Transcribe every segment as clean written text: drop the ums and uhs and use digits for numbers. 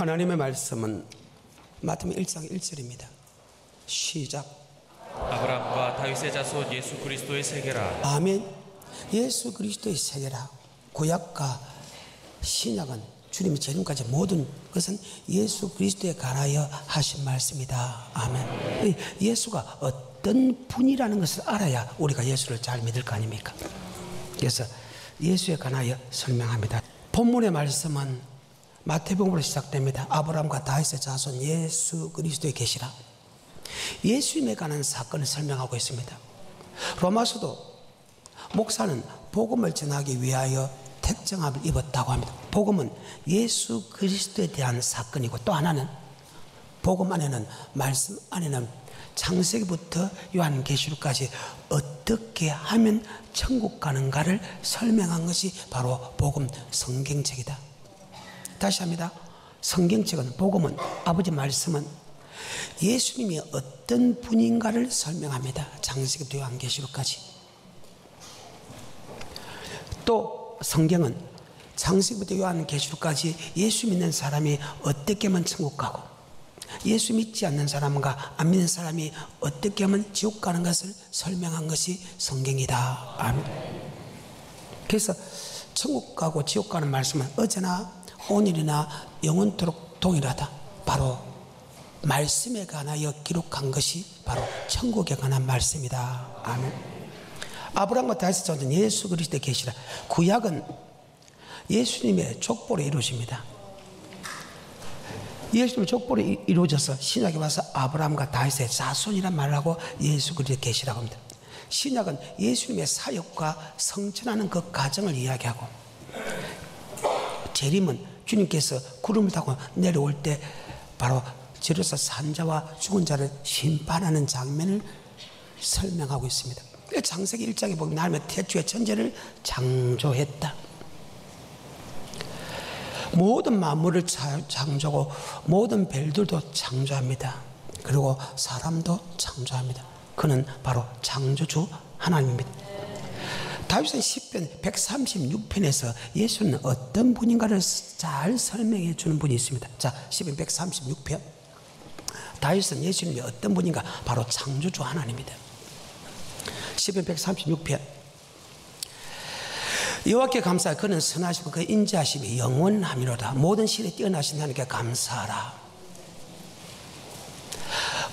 하나님의 말씀은 마태복음 1장 1절입니다. 시작. 아브라함과 다윗의 자손 예수 그리스도의 세계라. 아멘. 예수 그리스도의 세계라. 구약과 신약은 주님이 지금까지 모든 것은 예수 그리스도에 관하여 하신 말씀이다. 아멘. 예수가 어떤 분이라는 것을 알아야 우리가 예수를 잘 믿을 거 아닙니까? 그래서 예수에 관하여 설명합니다. 본문의 말씀은 마태복음으로 시작됩니다. 아브라함과 다윗의 자손 예수 그리스도에 계시라. 예수님에 관한 사건을 설명하고 있습니다. 로마서도 목사는 복음을 전하기 위하여 택정함을 입었다고 합니다. 복음은 예수 그리스도에 대한 사건이고, 또 하나는 복음 안에는, 말씀 안에는 창세기부터 요한계시록까지 어떻게 하면 천국 가는가를 설명한 것이 바로 복음 성경책이다. 다시 합니다. 성경책은, 복음은, 아버지 말씀은 예수님이 어떤 분인가를 설명합니다. 창세기부터 요한계시록까지. 또 성경은 창세기부터 요한계시록까지 예수 믿는 사람이 어떻게 하면 천국 가고, 예수 믿지 않는 사람과 안 믿는 사람이 어떻게 하면 지옥 가는 것을 설명한 것이 성경이다. 아멘. 그래서 천국 가고 지옥 가는 말씀은 어제나 오늘이나 영원토록 동일하다. 바로 말씀에 관하여 기록한 것이 바로 천국에 관한 말씀이다. 아멘. 아브라함과 다윗의 자손 예수 그리스도에 계시라. 구약은 예수님의 족보로 이루어집니다. 예수님의 족보로 이루어져서 신약에 와서 아브라함과 다윗의 자손이란 말을 하고 예수 그리스도에 계시라고 합니다. 신약은 예수님의 사역과 성천하는 그 과정을 이야기하고, 재림은 주님께서 구름을 타고 내려올 때 바로 저로서 산자와 죽은 자를 심판하는 장면을 설명하고 있습니다. 창세기 1장에 보면 하나님은 태초에 천지를 창조했다. 모든 만물을 창조하고 모든 별들도 창조합니다. 그리고 사람도 창조합니다. 그는 바로 창조주 하나님입니다. 다윗은 시편 136편에서 예수는 어떤 분인가를 잘 설명해 주는 분이 있습니다. 자, 시편 136편. 다윗은 예수님이 어떤 분인가? 바로 창조주 하나님입니다. 시편 136편. 여호와께 감사하라. 그는 선하시고 그 인자하심이 영원하미로다. 모든 신에 뛰어나신 하나님께 감사하라.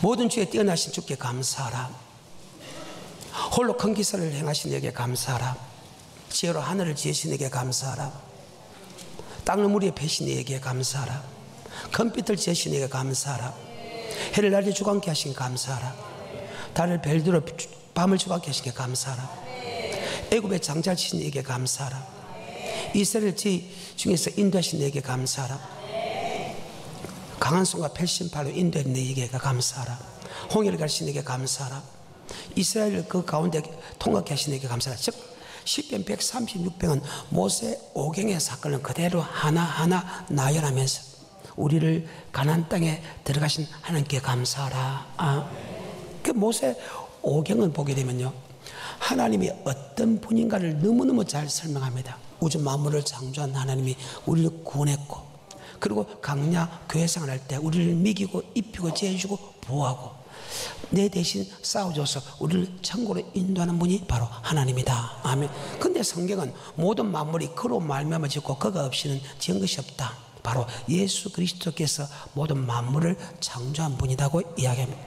모든 주에 뛰어나신 주께 감사하라. 홀로 큰 기사를 행하신 이에게 감사하라. 지혜로 하늘을 지으신 이에게 감사하라. 땅을 물 위에 펴신 이에게 감사하라. 금빛을 지으신 이에게 감사하라. 해를 날이 주광케 하신 감사하라. 달을 별들어 밤을 주광케 하신 이에게 감사하라. 애굽의 장자를 치신 이에게 감사하라. 이스라엘 중에서 인도하신 이에게 감사하라. 강한 손과 펼친 발로 인도한 이에게 감사하라. 홍해를 가르친 이에게 감사하라. 이스라엘을 그 가운데 통과케 하신 이에게 감사하라. 즉 시편 136편은 모세 오경의 사건을 그대로 하나하나 나열하면서 우리를 가나안 땅에 들어가신 하나님께 감사하라. 그 모세 오경을 보게 되면요, 하나님이 어떤 분인가를 너무너무 잘 설명합니다. 우주 만물을 창조한 하나님이 우리를 구원했고, 그리고 강야 교회 생활할 때 우리를 먹이고 입히고 재주고 보호하고 내 대신 싸워줘서 우리를 천국으로 인도하는 분이 바로 하나님이다. 아멘. 근데 성경은 모든 만물이 그로 말미암아 짓고 그가 없이는 지은 것이 없다. 바로 예수 그리스도께서 모든 만물을 창조한 분이라고 이야기합니다.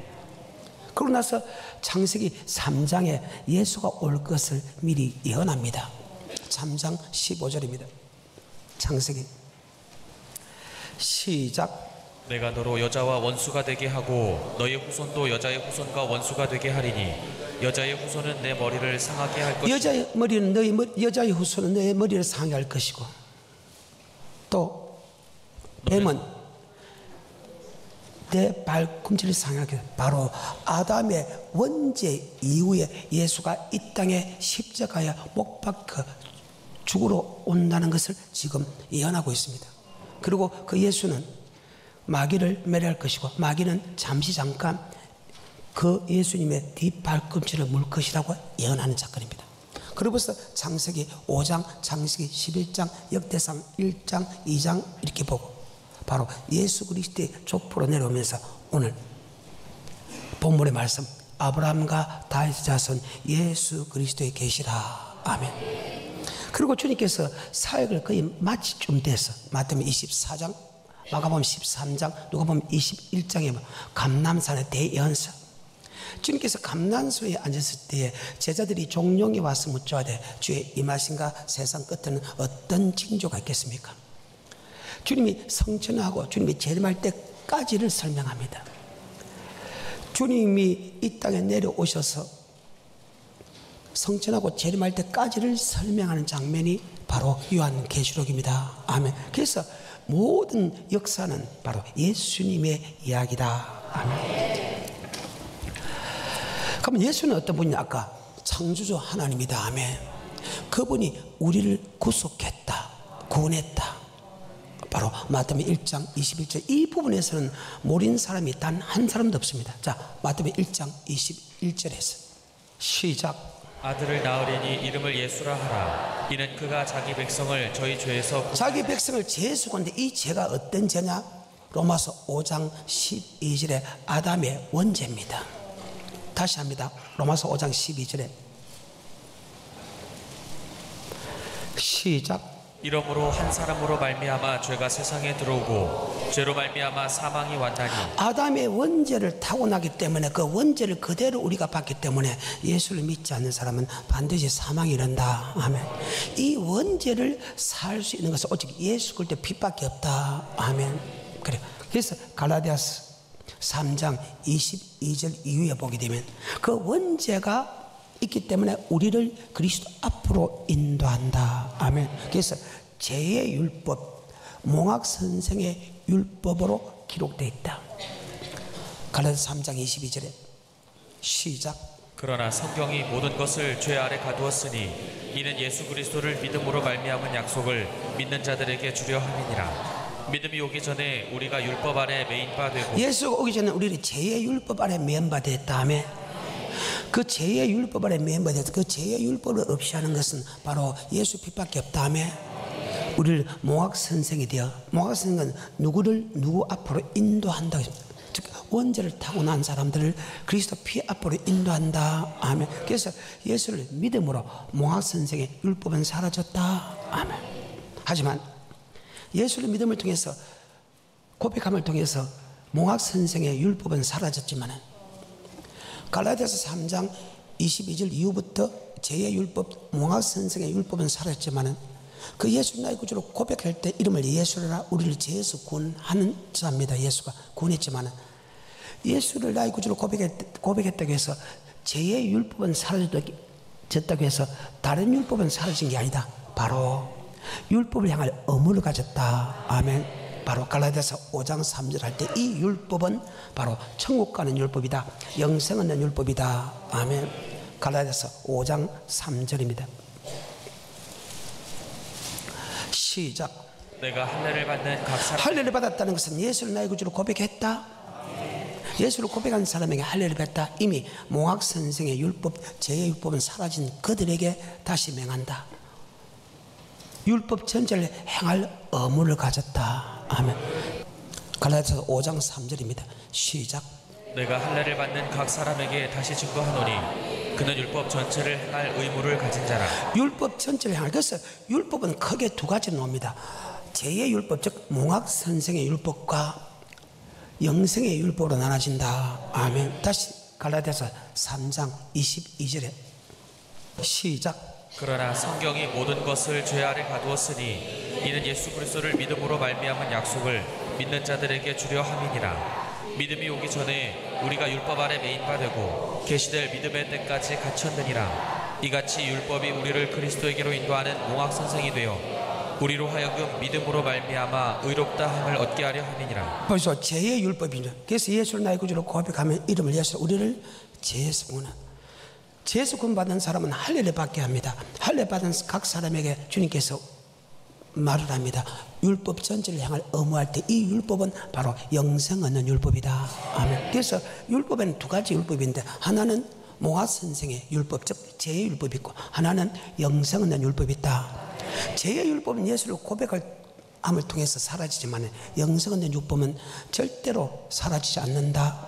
그러고 나서 창세기 3장에 예수가 올 것을 미리 예언합니다. 3장 15절입니다. 창세기 시작. 내가 너로 여자와 원수가 되게 하고 너의 후손도 여자의 후손과 원수가 되게 하리니 여자의 후손은 내 머리를 상하게 할 것이고 여자의 후손은 너의 머리를 상하게 할 것이고, 또 뱀은 내 발꿈치를 상하게. 바로 아담의 원죄 이후에 예수가 이 땅에 십자가에 못 박혀 죽으러 온다는 것을 지금 예언하고 있습니다. 그리고 그 예수는 마귀를 매료할 것이고, 마귀는 잠깐 그 예수님의 뒷발꿈치를 물 것이라고 예언하는 사건입니다. 그리고 벌써 창세기 5장, 창세기 11장, 역대상 1장, 2장 이렇게 보고 바로 예수 그리스도의 족보로 내려오면서 오늘 본문의 말씀 아브라함과 다윗의 자손 예수 그리스도에 계시라. 아멘. 그리고 주님께서 사역을 거의 마칠 쯤 돼서 마태복음 24장, 마가복음 13장, 누가복음 21장에 감람산의 대연서, 주님께서 감람산에 앉았을 때에 제자들이 종용이 와서 묻자되 주의 임하신가 세상 끝에는 어떤 징조가 있겠습니까? 주님이 성천하고 주님이 재림할 때까지를 설명합니다. 주님이 이 땅에 내려오셔서 성천하고 재림할 때까지를 설명하는 장면이 바로 요한계시록입니다. 아멘. 그래서 모든 역사는 바로 예수님의 이야기다. 아멘. 그럼 예수는 어떤 분이냐? 아까 창조주 하나님이다. 아멘. 그분이 우리를 구속했다, 구원했다. 바로 마태복음 1장 21절 이 부분에서는 모르는 사람이 단 한 사람도 없습니다. 자, 마태복음 1장 21절에서 시작. 아들을 낳으리니 이름을 예수라 하라. 이는 그가 자기 백성을 저희 죄에서 자기 백성을 죄에서 구원데 이 죄가 어떤 죄냐? 로마서 5장 12절에 아담의 원죄입니다. 다시 합니다. 로마서 5장 12절에 시작. 이러므로 한 사람으로 말미암아 죄가 세상에 들어오고 죄로 말미암아 사망이 왔나니 아담의 원죄를 타고나기 때문에 그 원죄를 그대로 우리가 받기 때문에 예수를 믿지 않는 사람은 반드시 사망이 이른다. 아멘. 이 원죄를 살 수 있는 것은 오직 예수 그리스도 빛밖에 없다. 아멘. 그래. 그래서 갈라디아서 3장 22절 이후에 보게 되면 그 원죄가 있기 때문에 우리를 그리스도 앞으로 인도한다. 아멘. 그래서 죄의 율법, 몽학 선생의 율법으로 기록되어 있다. 갈라디아서 3장 22절에 시작. 그러나 성경이 모든 것을 죄 아래 가두었으니 이는 예수 그리스도를 믿음으로 말미암은 약속을 믿는 자들에게 주려 함이니라. 믿음이 오기 전에 우리가 율법 아래 매인 바 되고 예수가 오기 전에 우리를 죄의 율법 아래 매인 바 됐다. 아멘. 그 죄의 율법 아래 매인 바 됐다. 그 죄의 율법을 없이 하는 것은 바로 예수 빛밖에 없다. 아멘. 우리를 몽학 선생이 되어, 몽학 선생은 누구를 누구 앞으로 인도한다. 즉 원죄를 타고난 사람들을 그리스도 피 앞으로 인도한다. 아멘. 그래서 예수를 믿음으로 몽학 선생의 율법은 사라졌다. 아멘. 하지만 예수를 믿음을 통해서 고백함을 통해서 몽학 선생의 율법은 사라졌지만 갈라디아서 3장 22절 이후부터 죄의 율법, 몽학 선생의 율법은 사라졌지만 그 예수 나의 구주로 고백할 때 이름을 예수라 우리를 죄에서 구원하는 자입니다. 예수가 구원했지만 예수를 나의 구주로 고백했다고 해서 죄의 율법은 사라졌다고 해서 다른 율법은 사라진 게 아니다. 바로 율법을 향할 의무를 가졌다. 아멘. 바로 갈라디아서 5장 3절 할 때 이 율법은 바로 천국 가는 율법이다. 영생 얻는 율법이다. 아멘. 갈라디아서 5장 3절입니다. 시작. 내가 할례를 받는 각 사람 할례를 받았다는 것은 예수를 나의 구주로 고백했다. 예수를 고백한 사람에게 할례를 받았다. 이미 몽학 선생의 율법, 죄의 율법은 사라진 그들에게 다시 맹한다. 율법 전체를 행할 의무를 가졌다. 아멘. 갈라디아서 5장 3절입니다. 시작. 내가 할례를 받는 각 사람에게 다시 증거하노니 그는 율법 전체를 행할 의무를 가진 자라. 율법 전체를 행할. 그래서 율법은 크게 두 가지로 나옵니다. 죄의 율법, 즉 몽학 선생의 율법과 영생의 율법으로 나눠진다. 아멘. 다시 갈라디아서 3장 22절에 시작. 그러나 성경이 모든 것을 죄 아래 가두었으니 이는 예수 그리스도를 믿음으로 말미암은 약속을 믿는 자들에게 주려 함이니라. 믿음이 오기 전에 우리가 율법 아래 매인 바 되고 계시될 믿음의 때까지 갇혔느니라. 이같이 율법이 우리를 그리스도에게로 인도하는 몽학 선생이 되어 우리로 하여금 믿음으로 말미암아 의롭다 함을 얻게 하려 함이니라. 벌써 죄의 율법이죠. 그래서 예수를 나의 구주로 고백하면 이름을 예수 우리를 죄에서 구원한. 죄에서 구원받은 사람은 할례를 받게 합니다. 할례 받은 각 사람에게 주님께서 말을 합니다. 율법 전체를 향할 의무할 때 이 율법은 바로 영생 얻는 율법이다. 아멘. 그래서 율법에는 두 가지 율법인데 하나는 몽학 선생의 율법, 즉 죄의 율법이 있고 하나는 영생 얻는 율법이 있다. 죄의 율법은 예수를 고백할 암을 통해서 사라지지만 영생 얻는 율법은 절대로 사라지지 않는다.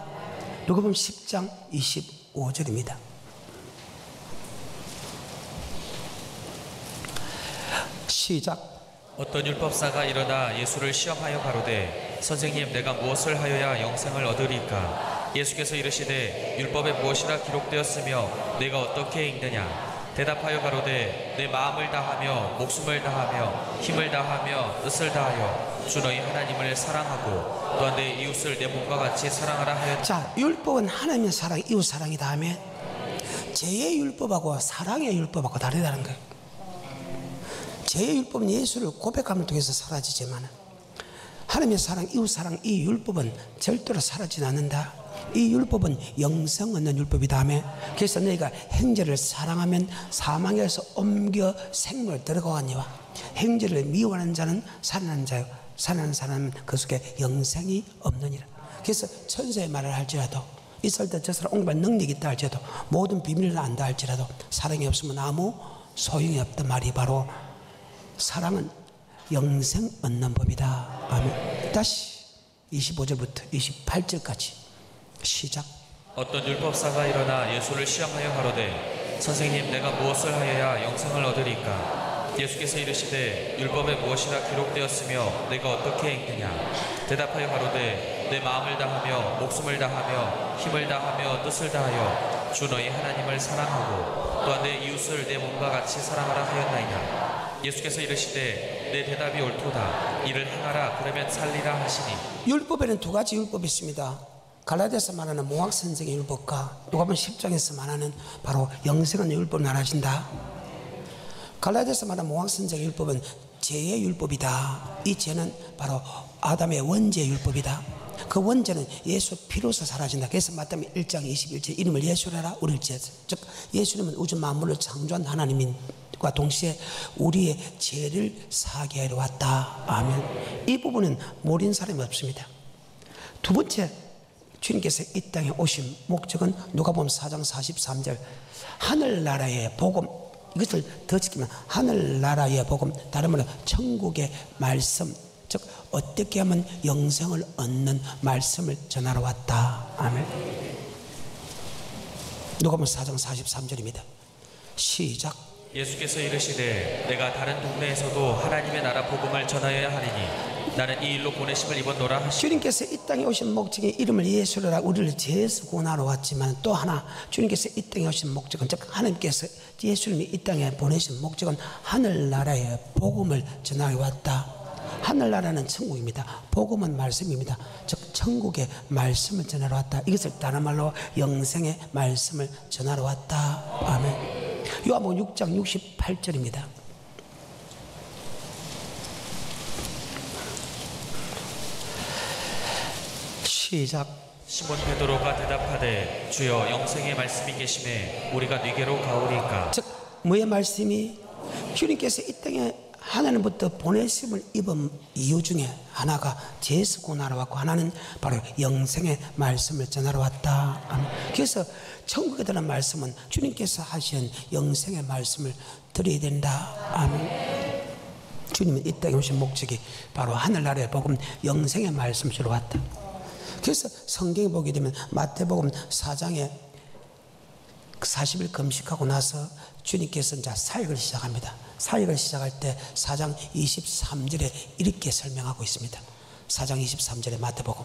누가복음 10장 25절입니다. 시작. 어떤 율법사가 일어나 예수를 시험하여 가로되 선생님 내가 무엇을 하여야 영생을 얻으리까? 예수께서 이르시되 율법에 무엇이라 기록되었으며 내가 어떻게 읽느냐? 대답하여 가로되 내 마음을 다하며 목숨을 다하며 힘을 다하며 뜻을 다하여 주 너희 하나님을 사랑하고 또한 내 이웃을 내 몸과 같이 사랑하라 하였다. 자, 율법은 하나님의 사랑, 이웃 사랑이다 하면 죄의 율법하고 사랑의 율법하고 다르다는 거예요. 죄의 율법은 예수를 고백함을 통해서 사라지지만 하나님의 사랑, 이웃 사랑, 이 율법은 절대로 사라지지 않는다. 이 율법은 영생 얻는 율법이다 하며 그래서 너희가 형제를 사랑하면 사망에서 옮겨 생명을 들어가거니와 형제를 미워하는 자는 살아나는 자요 살아나는 사람은 그 속에 영생이 없느니라. 그래서 천사의 말을 할지라도 있을 때 저 사람 옹반 능력이 있다 할지라도 모든 비밀을 안다 할지라도 사랑이 없으면 아무 소용이 없단 말이 바로 사랑은 영생 얻는 법이다. 아멘. 다시 25절부터 28절까지 시작. 어떤 율법사가 일어나 예수를 시험하여 가로되 선생님 내가 무엇을 하여야 영생을 얻으리까? 예수께서 이르시되 율법에 무엇이라 기록되었으며 내가 어떻게 읽느냐? 대답하여 가로되 내 마음을 다하며 목숨을 다하며 힘을 다하며 뜻을 다하여 주 너희 하나님을 사랑하고 또한 내 이웃을 내 몸과 같이 사랑하라 하였나이다. 예수께서 이르시되 내 대답이 옳도다. 이를 행하라 그러면 살리라 하시니. 율법에는 두 가지 율법이 있습니다. 갈라디아서 말하는 모학선생의 율법과 누가복음 10장에서 말하는 바로 영생의 율법을 나눠진다. 갈라디아서 말하는 모학선생의 율법은 죄의 율법이다. 이 죄는 바로 아담의 원죄의 율법이다. 그 원죄는 예수 피로서 사라진다. 그래서 마태복음 1장 21절 이름을 예수라라 우리를 지었다. 즉 예수님은 우주 만물을 창조한 하나님과 동시에 우리의 죄를 사하게 하러 왔다. 아멘. 이 부분은 모르는 사람이 없습니다. 두 번째, 주님께서 이 땅에 오신 목적은 누가복음 4장 43절 하늘나라의 복음, 이것을 더 지키면 하늘나라의 복음, 다른 말로 천국의 말씀, 즉 어떻게 하면 영생을 얻는 말씀을 전하러 왔다. 아멘. 누가복음 4장 43절입니다. 시작. 예수께서 이르시되 내가 다른 동네에서도 하나님의 나라 복음을 전하여야 하리니 나는 이 일로 보내심을 입었노라 하시니. 주님께서 이 땅에 오신 목적이 이름을 예수라 우리를 죄에서 구원하러 왔지만 또 하나 주님께서 이 땅에 오신 목적은 즉 하나님께서 예수님이 이 땅에 보내신 목적은 하늘나라의 복음을 전하러 왔다. 하늘나라는 천국입니다. 복음은 말씀입니다. 즉 천국의 말씀을 전하러 왔다. 이것을 다른 말로 영생의 말씀을 전하러 왔다. 아멘. 요한복음 6장 68절입니다. 시작. 시몬 베드로가 대답하되 주여 영생의 말씀이 계심에 우리가 네게로 가오리까? 즉 뭐의 말씀이 주님께서 이 땅에 하나님부터 보내심을 입은 이유 중에 하나가 죄에서 구원하러 왔고 하나는 바로 영생의 말씀을 전하러 왔다. 그래서 천국에 대한 말씀은 주님께서 하신 영생의 말씀을 드려야 된다. 아멘. 주님은 이 땅에 오신 목적이 바로 하늘나라의 복음 영생의 말씀을 주러 왔다. 그래서 성경에 보게 되면 마태복음 4장에 40일 금식하고 나서 주님께서 이제 사역을 시작합니다. 사역을 시작할 때 4장 23절에 이렇게 설명하고 있습니다. 4장 23절에 마태복음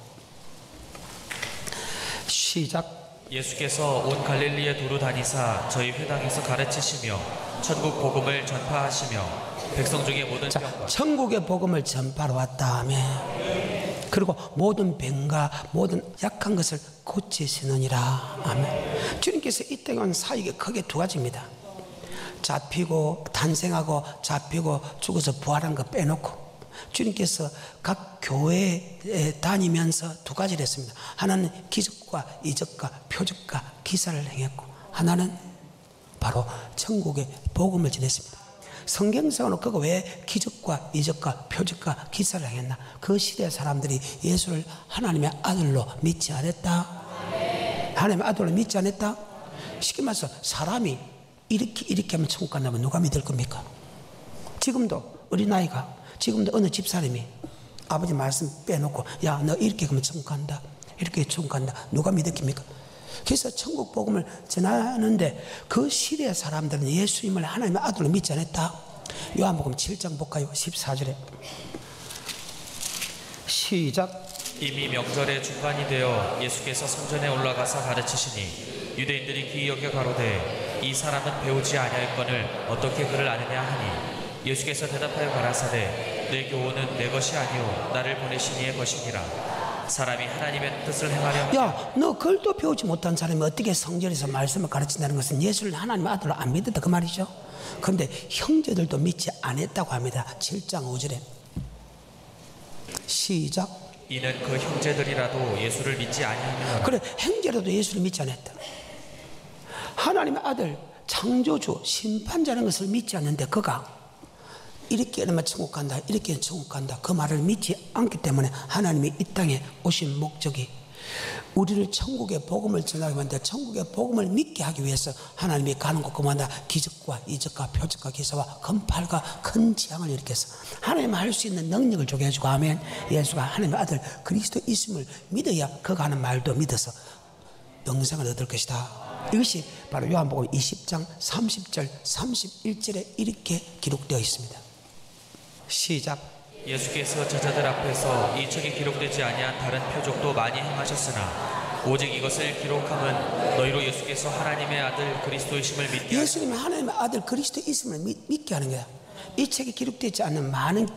시작. 예수께서 온 갈릴리에 두루 다니사 저희 회당에서 가르치시며 천국 복음을 전파하시며 백성 중에 모든 병과 천국의 복음을 전파하러 왔다 하며 그리고 모든 병과 모든 약한 것을 고치시느니라. 아멘. 주님께서 이 땅에 온 사역이 크게 두 가지입니다. 잡히고 탄생하고 잡히고 죽어서 부활한 거 빼놓고 주님께서 각 교회에 다니면서 두 가지를 했습니다. 하나는 기적과 이적과 표적과 기사를 행했고 하나는 바로 천국의 복음을 전했습니다. 성경상으로 그거 왜 기적과 이적과 표적과 기사를 행했나? 그 시대 사람들이 예수를 하나님의 아들로 믿지 않았다. 하나님의 아들로 믿지 않았다. 쉽게 말해서 사람이 이렇게 하면 천국 간다면 누가 믿을 겁니까? 지금도 어린아이가 지금도 어느 집사람이 아버지 말씀 빼놓고 야 너 이렇게 하면 천국 간다, 이렇게 천국 간다, 누가 믿었습니까? 그래서 천국 복음을 전하는데 그 시대의 사람들은 예수님을 하나님의 아들로 믿지 않았다. 요한복음 7장 볼까요? 14절에 시작. 이미 명절의 중간이 되어 예수께서 성전에 올라가서 가르치시니 유대인들이 귀히 여겨 가로되 이 사람은 배우지 아니하였거늘 어떻게 그를 아느냐 하니 예수께서 대답하여 가라사대 내 교훈은 내 것이 아니오 나를 보내신 이의 것이니라. 사람이 하나님의 뜻을 행하려 야, 너 글도 배우지 못한 사람이 어떻게 성전에서 말씀을 가르친다는 것은 예수를 하나님의 아들로 안 믿었다 그 말이죠. 그런데 형제들도 믿지 않았다고 합니다. 7장 5절에 시작. 이는 그 형제들이라도 예수를 믿지 아니하느니라. 그래, 형제라도 예수를 믿지 않았다. 하나님의 아들 창조주 심판자라는 것을 믿지 않는데 그가 이렇게 하면 천국 간다, 이렇게 하면 천국 간다 그 말을 믿지 않기 때문에 하나님이 이 땅에 오신 목적이 우리를 천국의 복음을 전하기 위한데 천국의 복음을 믿게 하기 위해서 하나님이 가는 곳마다 기적과 이적과 표적과 기사와 금팔과 큰 재앙을 일으켜서 하나님 할 수 있는 능력을 주게 해주고 아멘. 예수가 하나님의 아들 그리스도 있음을 믿어야 그가 하는 말도 믿어서 영생을 얻을 것이다. 이것이 바로 요한복음 20장 30절 31절에 이렇게 기록되어 있습니다. 시작. 예수께서 제자들 앞에서 이 책에 기록되지 아니한 다른 표적도 많이 행하셨으나 오직 이것을 기록함은 너희로 예수께서 하나님의 아들 그리스도이심을 믿게 예수님이 하나님의 아들 그리스도 있음을 믿게 하는 거야. 이 책에 기록되지 않는 많은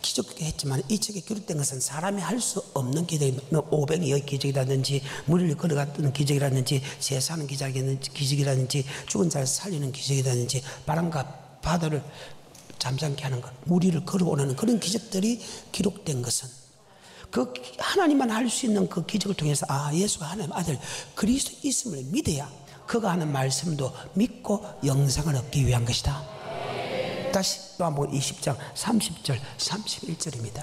기적도 했지만 이 책에 기록된 것은 사람이 할 수 없는 기적입니다. 오병이의 기적이라든지 무리를 걸어갔던 기적이라든지 제사하는 기적이라든지 죽은 자를 살리는 기적이라든지 바람과 바다를 잠잠케 하는 것, 무리를 걸어오는 그런 기적들이 기록된 것은 그 하나님만 할 수 있는 그 기적을 통해서 아 예수가 하나님 아들 그리스도 있음을 믿어야 그가 하는 말씀도 믿고 영생을 얻기 위한 것이다. 다시 요한복음 20장 30절 31절입니다.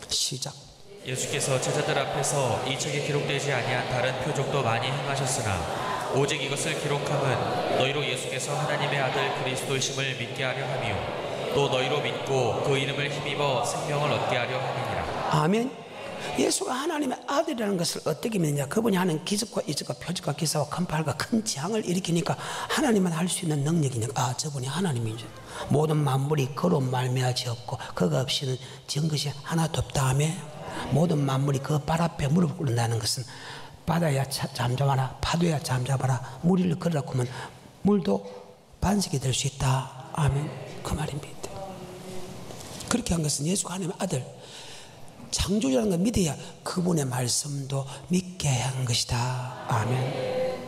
시작. 예수께서 제자들 앞에서 이 책에 기록되지 아니한 다른 표적도 많이 행하셨으나 오직 이것을 기록함은 너희로 예수께서 하나님의 아들 그리스도이심을 믿게 하려 함이요 또 너희로 믿고 그 이름을 힘입어 생명을 얻게 하려 함이니라. 아멘. 예수가 하나님의 아들이라는 것을 어떻게 믿느냐? 그분이 하는 기적과 이적과 표적과 기사와 큰팔과 큰 재앙을 일으키니까 하나님만 할 수 있는 능력이니까 아 저분이 하나님이죠. 모든 만물이 그로 말미암았고 그가 없이는 지은 것이 하나도 없다. 아멘. 모든 만물이 그 발 앞에 무릎 꿇는다는 것은 바다야 잠잠하라, 파도야 잠잠하라, 무리를 걸으라고 하면 물도 반석이 될 수 있다. 아멘. 그 말입니다. 그렇게 한 것은 예수가 하나님의 아들 창조주라는 걸 믿어야 그분의 말씀도 믿게 한 것이다. 아멘.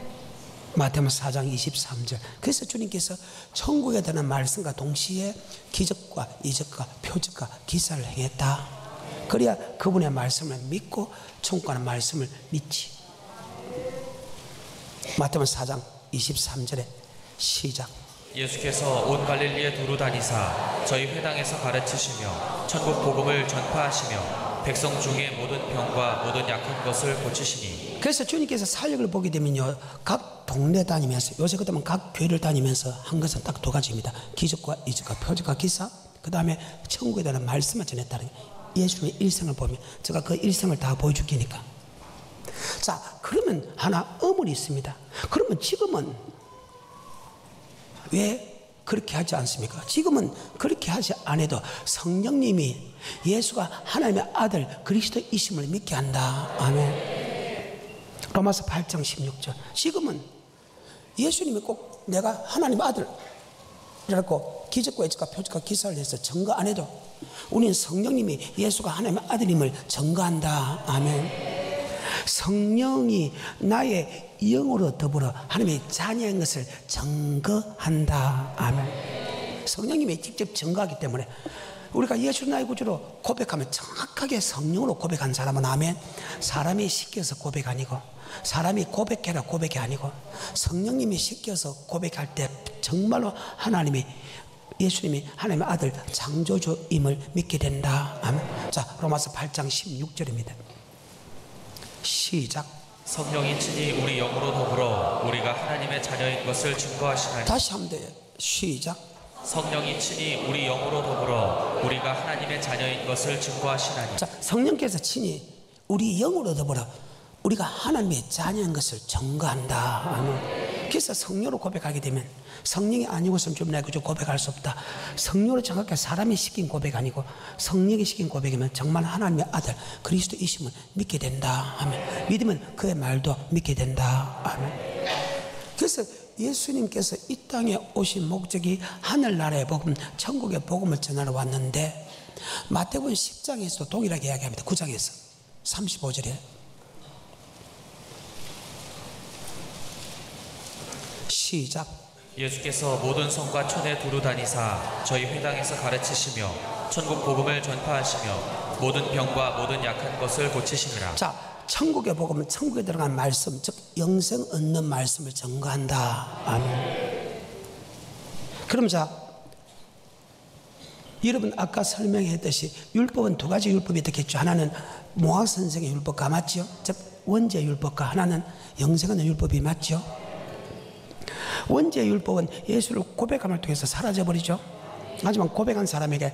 마태복음 4장 23절. 그래서 주님께서 천국에 대한 말씀과 동시에 기적과 이적과 표적과 기사를 행했다. 그래야 그분의 말씀을 믿고 천국 가는 말씀을 믿지. 마태복음 4장 23절에 시작. 예수께서 온 갈릴리에 두루 다니사 저희 회당에서 가르치시며 천국 복음을 전파하시며 백성 중에 모든 병과 모든 약한 것을 고치시니. 그래서 주님께서 사역을 보게 되면요 각 동네 다니면서 요새 그때면 각 교회를 다니면서 한 것은 딱 두 가지입니다. 기적과 이적과 표적과 기사, 그 다음에 천국에 대한 말씀을 전했다는 예수님의 일생을 보면 제가 그 일생을 다 보여줄 테니까. 자 그러면 하나 의문이 있습니다. 그러면 지금은 왜 그렇게 하지 않습니까? 지금은 그렇게 하지 않아도 성령님이 예수가 하나님의 아들 그리스도이심을 믿게 한다. 아멘. 로마서 8장 16절. 지금은 예수님이 꼭 내가 하나님의 아들이라고 기적과 이적과 표적과 기사를 해서 증거 안 해도 우리는 성령님이 예수가 하나님의 아들임을 증거한다. 아멘. 성령이 나의 영으로 더불어 하나님의 자녀인 것을 증거한다. 아멘. 성령님이 직접 증거하기 때문에 우리가 예수 나의 구주로 고백하면 정확하게 성령으로 고백한 사람은 아멘. 사람이 시켜서 고백 아니고 사람이 고백해라 고백이 아니고 성령님이 시켜서 고백할 때 정말로 하나님이 예수님이 하나님의 아들 창조주임을 믿게 된다. 아멘. 자 로마서 8장 16절입니다. 시작. 성령이 친히 우리 영으로 더불어 우리가 하나님의 자녀인 것을 증거하시나니. 다시 하면 돼요. 시작. 성령이 친히 우리 영으로 더불어 우리가 하나님의 자녀인 것을 증거하시나니. 자, 성령께서 친히 우리 영으로 더불어 우리가 하나님의 자녀인 것을 증거한다. 아멘. 그래서 성령으로 고백하게 되면 성령이 아니고서는 좀 내가 그저 고백할 수 없다. 성령으로 정확하게 사람이 시킨 고백 아니고 성령이 시킨 고백이면 정말 하나님의 아들 그리스도이심을 믿게 된다. 아멘. 믿으면 그의 말도 믿게 된다. 아멘. 그래서 예수님께서 이 땅에 오신 목적이 하늘나라의 복음, 천국의 복음을 전하러 왔는데 마태복음 10장에서도 동일하게 이야기합니다. 9장에서 35절에 시작. 예수께서 모든 성과 촌에 두루 다니사 저희 회당에서 가르치시며 천국 복음을 전파하시며 모든 병과 모든 약한 것을 고치시니라. 자, 천국의 복음은 천국에 들어간 말씀, 즉 영생 얻는 말씀을 전거한다. 아멘. 그럼 자, 여러분 아까 설명했듯이 율법은 두 가지 율법이 있겠죠. 하나는 모학 선생의 율법과 맞죠? 즉 원죄 율법과 하나는 영생 얻는 율법이 맞죠? 원죄 율법은 예수를 고백함을 통해서 사라져버리죠. 하지만 고백한 사람에게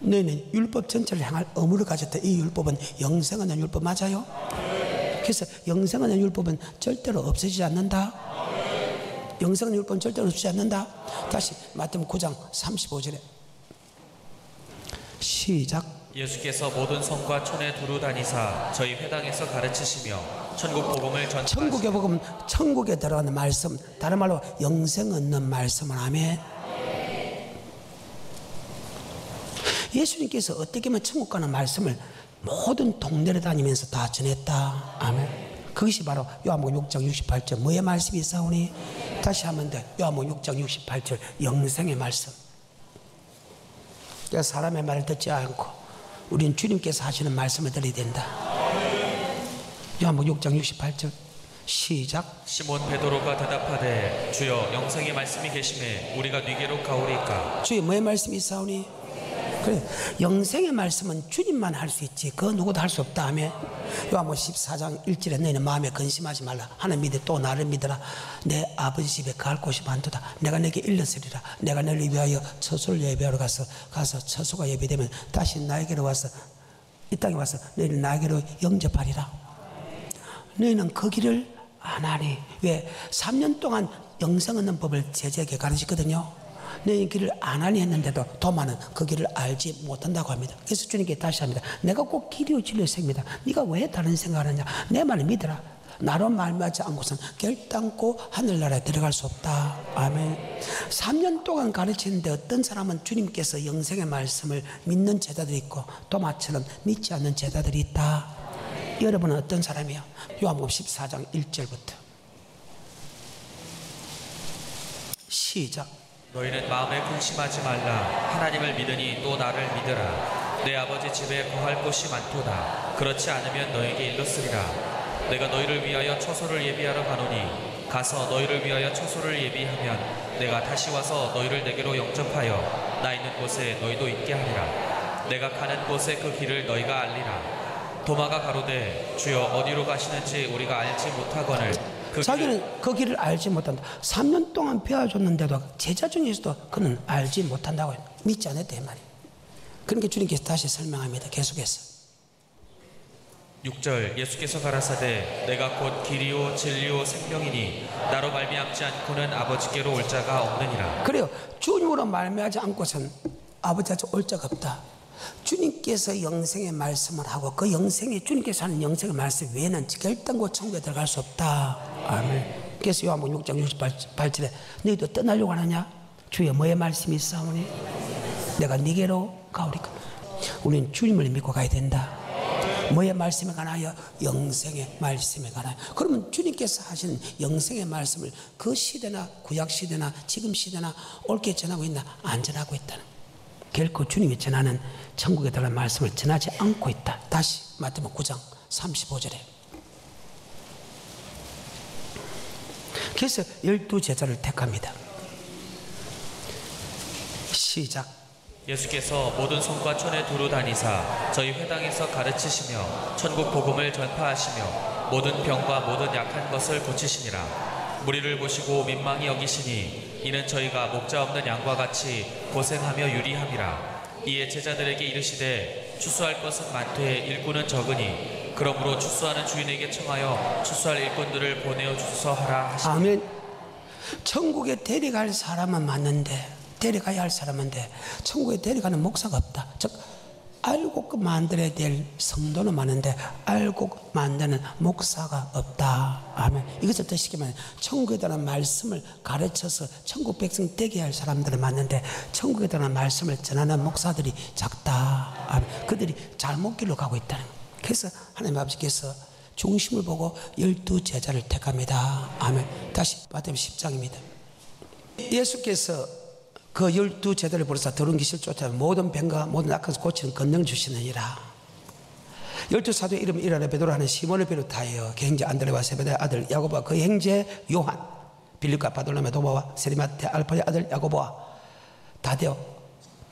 너희는 율법 전체를 향할 의무를 가졌다. 이 율법은 영생 얻는 율법 맞아요? 그래서 영생 얻는 율법은 절대로 없어지지 않는다. 영생 얻는 율법은 절대로 없어지지 않는다. 다시 마태복음 9장 35절에 시작. 예수께서 모든 성과 촌에 두루 다니사 저희 회당에서 가르치시며 천국 복음을 전파하시며. 천국의 복음, 천국에 들어가는 말씀, 다른 말로 영생 얻는 말씀을 아멘. 예수님께서 어떻게 하면 천국 가는 말씀을 모든 동네를 다니면서 다 전했다. 아멘. 그것이 바로 요한복음 6장 68절 뭐의 말씀이 있사오니? 다시 하면 돼. 요한복음 6장 68절 영생의 말씀. 그러니까 사람의 말을 듣지 않고 우리는 주님께서 하시는 말씀을 들어야 된다. 요한복음 6장 68절 시작. 시몬 베드로가 대답하되 주여 영생의 말씀이 계심에 우리가 네게로 가오리까. 주의 뭐의 말씀이 있사오니? 그래, 영생의 말씀은 주님만 할 수 있지 그 누구도 할 수 없다 하며 요한복음 14장 1절에 너희는 마음에 근심하지 말라. 하나님 믿으 또 나를 믿으라. 내 아버지 집에 갈 곳이 많도다. 내가 내게 일렀으리라. 내가 너를 위하여 처소를 예비하러 가서 처소가 예비되면 다시 나에게로 와서 이 땅에 와서 너희를 나에게로 영접하리라. 너희는 그 길을 안 하니. 왜? 3년 동안 영생 얻는 법을 제자에게 가르쳤거든요. 너희 길을 안 하니 했는데도 도마는 그 길을 알지 못한다고 합니다. 그래서 주님께 다시 합니다. 내가 꼭 길이요 진리요 생명이다. 네가 왜 다른 생각을 하냐? 내 말을 믿어라. 나로 말미암지 않고선 결단코 하늘나라에 들어갈 수 없다. 아멘. 3년 동안 가르치는데 어떤 사람은 주님께서 영생의 말씀을 믿는 제자들이 있고 도마처럼 믿지 않는 제자들이 있다. 여러분은 어떤 사람이에요? 요한복음 14장 1절부터 시작. 너희는 마음에 근심하지 말라. 하나님을 믿으니 또 나를 믿으라. 내 아버지 집에 거할 곳이 많도다. 그렇지 않으면 너에게 일렀으리라. 내가 너희를 위하여 처소를 예비하러 가노니 가서 너희를 위하여 처소를 예비하면 내가 다시 와서 너희를 내게로 영접하여 나 있는 곳에 너희도 있게 하리라. 내가 가는 곳에 그 길을 너희가 알리라. 도마가 가로되 주여 어디로 가시는지 우리가 알지 못하거늘 자기는 그 길을 알지 못한다. 3년 동안 배워줬는데도 제자 중에서도 그는 알지 못한다고 믿지 않았다 이 말이에요. 그러니까 주님께서 다시 설명합니다. 계속해서 6절 예수께서 가라사대 내가 곧 길이요 진리요 생명이니 나로 말미암지 않고는 아버지께로 올 자가 없느니라. 그래요. 주님으로 말미암지 않고선 아버지한테 올 자가 없다. 주님께서 영생의 말씀을 하고 그 영생의 주님께서 하는 영생의 말씀 외에는 결단코 천국에 들어갈 수 없다. 아멘. 그래서 요한복음 6장 68절에 너희도 떠나려고 하느냐? 주의 뭐의 말씀이 있사오니? 내가 네게로 가오리까. 우리는 주님을 믿고 가야 된다. 뭐의 말씀에 관하여? 영생의 말씀에 관하여. 그러면 주님께서 하시는 영생의 말씀을 그 시대나 구약 시대나 지금 시대나 옳게 전하고 있나? 안 전하고 있다는. 결코 주님이 전하는 천국에 들어갈 말씀을 전하지 않고 있다. 다시 마태복음 9장 35절에 그래서 12제자를 택합니다. 시작. 예수께서 모든 성과 촌에 두루 다니사 저희 회당에서 가르치시며 천국 복음을 전파하시며 모든 병과 모든 약한 것을 고치시니라. 무리를 보시고 민망히 여기시니 이는 저희가 목자 없는 양과 같이 고생하며 유리함이라. 이에 제자들에게 이르시되 추수할 것은 많되 일꾼은 적으니 그러므로 추수하는 주인에게 청하여 추수할 일꾼들을 보내어 주소서 하라 하시니. 아멘. 천국에 데려갈 사람은 맞는데, 데려가야 할 사람인데 천국에 데려가는 목사가 없다. 즉 알고 만들어야 될 성도는 많은데 알고 만드는 목사가 없다. 아멘. 이것을 더 쉽게 말하면 천국에 대한 말씀을 가르쳐서 천국 백성 되게 할 사람들은 많은데 천국에 대한 말씀을 전하는 목사들이 작다. 아멘. 그들이 잘못 길로 가고 있다는 거예요. 그래서 하나님 아버지께서 중심을 보고 12 제자를 택합니다. 아멘. 다시 마태복음 10장입니다. 예수께서 그 12 제자를 부르사 더러운 귀신을 쫓아 모든 병과 모든 악한 것을 고치는 권능을 주시느니라. 12 사도의 이름은 일하는 베드로 하는 시몬을 비롯하여 그 형제 안드레와 세베대의 아들 야고보와 그 형제 요한, 빌립과 바돌로메 도마와 세리마테 알파의 아들 야고보와 다데오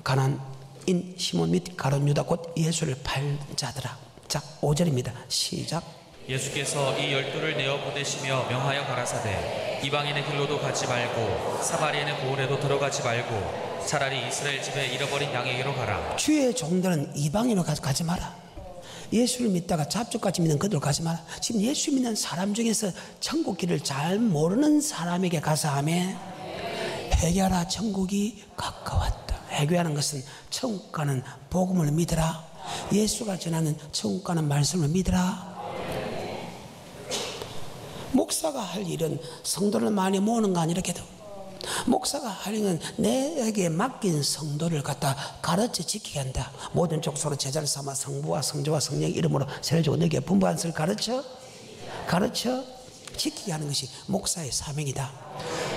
가나안인 시몬 및 가룟 유다 곧 예수를 팔 자들아. 자, 5절입니다. 시작. 예수께서 이 12를 내어 보내시며 명하여 가라사대 이방인의 길로도 가지 말고 사마리아인의 고을에도 들어가지 말고 차라리 이스라엘 집에 잃어버린 양에게로 가라. 주의 종들은 이방인으로 가지 마라. 예수를 믿다가 잡초까지 믿는 그들 가지 마라. 지금 예수 믿는 사람 중에서 천국 길을 잘 모르는 사람에게 가서 하면 회개하라 천국이 가까웠다. 회개하는 것은 천국 가는 복음을 믿으라. 예수가 전하는 천국 가는 말씀을 믿으라. 목사가 할 일은 성도를 많이 모으는 거 아니라 해도 목사가 할 일은 내게 맡긴 성도를 갖다 가르쳐 지키게 한다. 모든 족속으로 제자를 삼아 성부와 성자와 성령의 이름으로 세례주고 너에게 분부한 것을 가르쳐 지키게 하는 것이 목사의 사명이다.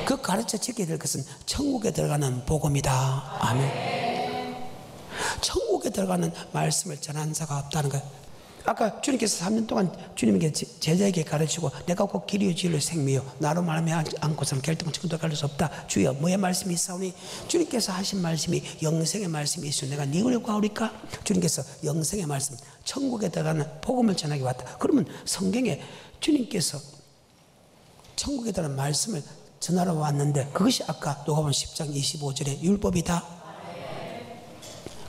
그 가르쳐 지키게 될 것은 천국에 들어가는 복음이다. 아멘. 천국에 들어가는 말씀을 전하는 자가 없다는 거예요. 아까 주님께서 3년 동안 주님에게 제자에게 가르치고 내가 곧 길이요 진리요 생명이요 나로 말하며 않고서는 결정은 지금도 갈 수 없다. 주여 뭐의 말씀이 있사오니 주님께서 하신 말씀이 영생의 말씀이 있으니 내가 네를 구하오리까. 주님께서 영생의 말씀 천국에 들어가는 복음을 전하기 왔다. 그러면 성경에 주님께서 천국에 들어가는 말씀을 전하러 왔는데 그것이 아까 누가복음 10장 25절의 율법이다.